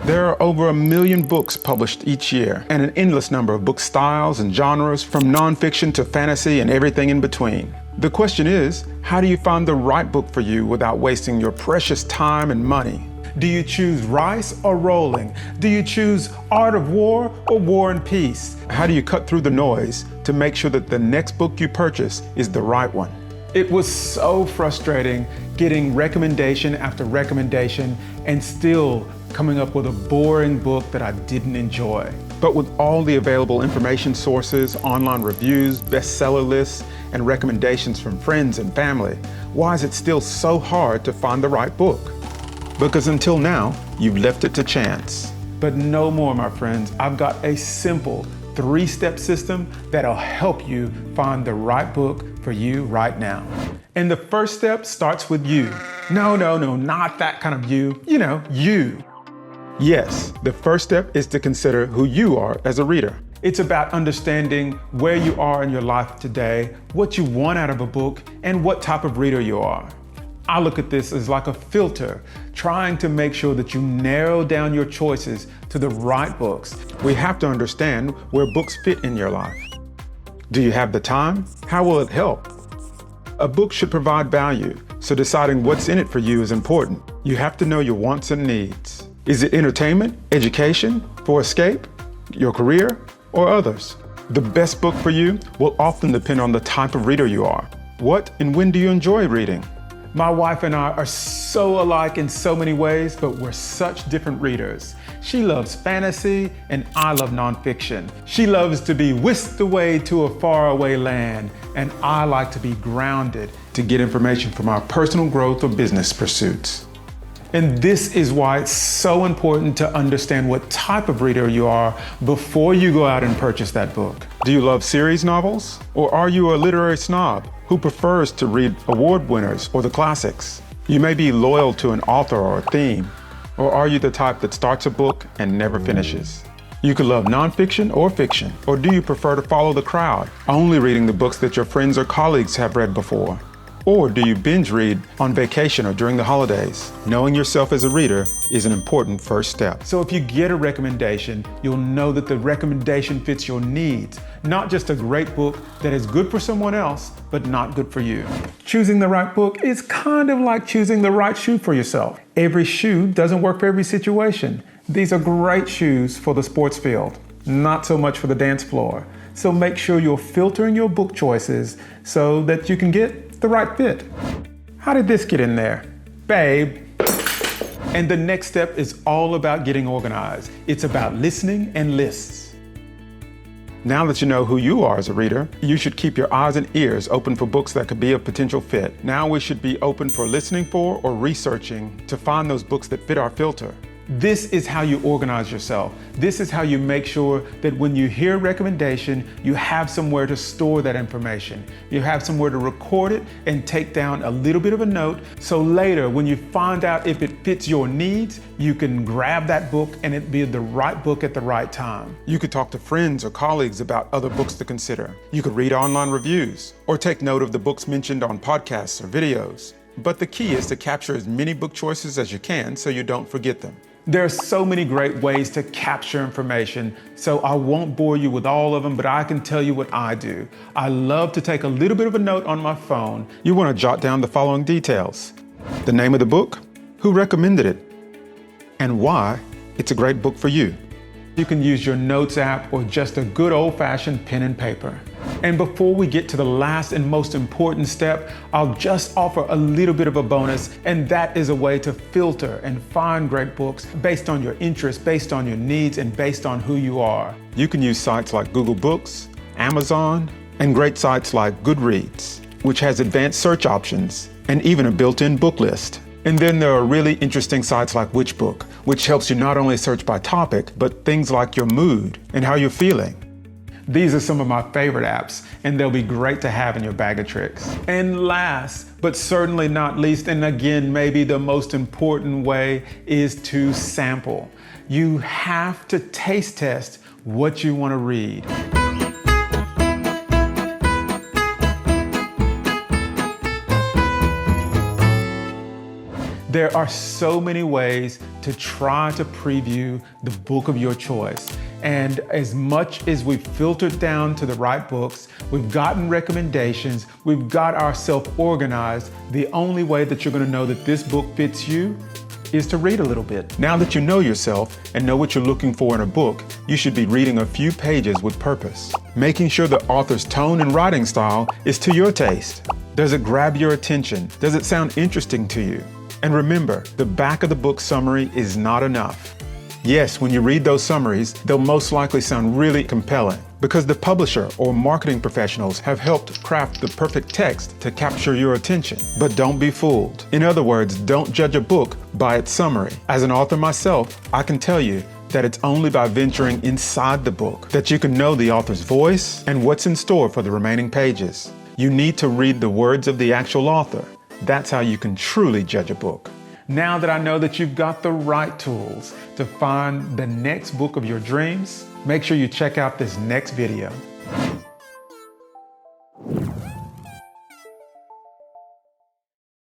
There are over 1 million books published each year, and an endless number of book styles and genres, from nonfiction to fantasy and everything in between. The question is, how do you find the right book for you without wasting your precious time and money? Do you choose Rice or Rolling? Do you choose Art of War or War and Peace? How do you cut through the noise to make sure that the next book you purchase is the right one? It was so frustrating getting recommendation after recommendation and still coming up with a boring book that I didn't enjoy. But with all the available information sources, online reviews, bestseller lists, and recommendations from friends and family, why is it still so hard to find the right book? Because until now, you've left it to chance. But no more, my friends. I've got a simple 3-step system that'll help you find the right book for you right now. And the first step starts with you. No, not that kind of you. You know, you. Yes, the first step is to consider who you are as a reader. It's about understanding where you are in your life today, what you want out of a book, and what type of reader you are. I look at this as like a filter, trying to make sure that you narrow down your choices to the right books. We have to understand where books fit in your life. Do you have the time? How will it help? A book should provide value, so deciding what's in it for you is important. You have to know your wants and needs. Is it entertainment, education, for escape, your career, or others? The best book for you will often depend on the type of reader you are. What and when do you enjoy reading? My wife and I are so alike in so many ways, but we're such different readers. She loves fantasy and I love nonfiction. She loves to be whisked away to a faraway land, and I like to be grounded to get information from our personal growth or business pursuits. And this is why it's so important to understand what type of reader you are before you go out and purchase that book. Do you love series novels? Or are you a literary snob who prefers to read award winners or the classics? You may be loyal to an author or a theme. Or are you the type that starts a book and never finishes? You could love nonfiction or fiction. Or do you prefer to follow the crowd, only reading the books that your friends or colleagues have read before? Or do you binge read on vacation or during the holidays? Knowing yourself as a reader is an important first step. So if you get a recommendation, you'll know that the recommendation fits your needs, not just a great book that is good for someone else, but not good for you. Choosing the right book is kind of like choosing the right shoe for yourself. Every shoe doesn't work for every situation. These are great shoes for the sports field, not so much for the dance floor. So make sure you're filtering your book choices so that you can get the right fit. How did this get in there? Babe. And the next step is all about getting organized. It's about listening and lists. Now that you know who you are as a reader, you should keep your eyes and ears open for books that could be a potential fit. Now we should be open for listening for or researching to find those books that fit our filter. This is how you organize yourself. This is how you make sure that when you hear a recommendation, you have somewhere to store that information. You have somewhere to record it and take down a little bit of a note, so later when you find out if it fits your needs, you can grab that book and it be the right book at the right time. You could talk to friends or colleagues about other books to consider. You could read online reviews or take note of the books mentioned on podcasts or videos. But the key is to capture as many book choices as you can so you don't forget them. There are so many great ways to capture information, so I won't bore you with all of them, but I can tell you what I do. I love to take a little bit of a note on my phone. You want to jot down the following details: the name of the book, who recommended it, and why it's a great book for you. You can use your notes app or just a good old-fashioned pen and paper. And before we get to the last and most important step, I'll just offer a little bit of a bonus, and that is a way to filter and find great books based on your interests, based on your needs, and based on who you are. You can use sites like Google Books, Amazon, and great sites like Goodreads, which has advanced search options and even a built-in book list. And then there are really interesting sites like Witchbook, which helps you not only search by topic, but things like your mood and how you're feeling. These are some of my favorite apps, and they'll be great to have in your bag of tricks. And last, but certainly not least, and again, maybe the most important way, is to sample. You have to taste test what you want to read. There are so many ways to to try to preview the book of your choice. And as much as we've filtered down to the right books, we've gotten recommendations, we've got ourselves organized, the only way that you're going to know that this book fits you is to read a little bit. Now that you know yourself and know what you're looking for in a book, you should be reading a few pages with purpose, making sure the author's tone and writing style is to your taste. Does it grab your attention? Does it sound interesting to you? And remember, the back of the book summary is not enough. Yes, when you read those summaries, they'll most likely sound really compelling because the publisher or marketing professionals have helped craft the perfect text to capture your attention. But don't be fooled. In other words, don't judge a book by its summary. As an author myself, I can tell you that it's only by venturing inside the book that you can know the author's voice and what's in store for the remaining pages. You need to read the words of the actual author. That's how you can truly judge a book. Now that I know that you've got the right tools to find the next book of your dreams, make sure you check out this next video.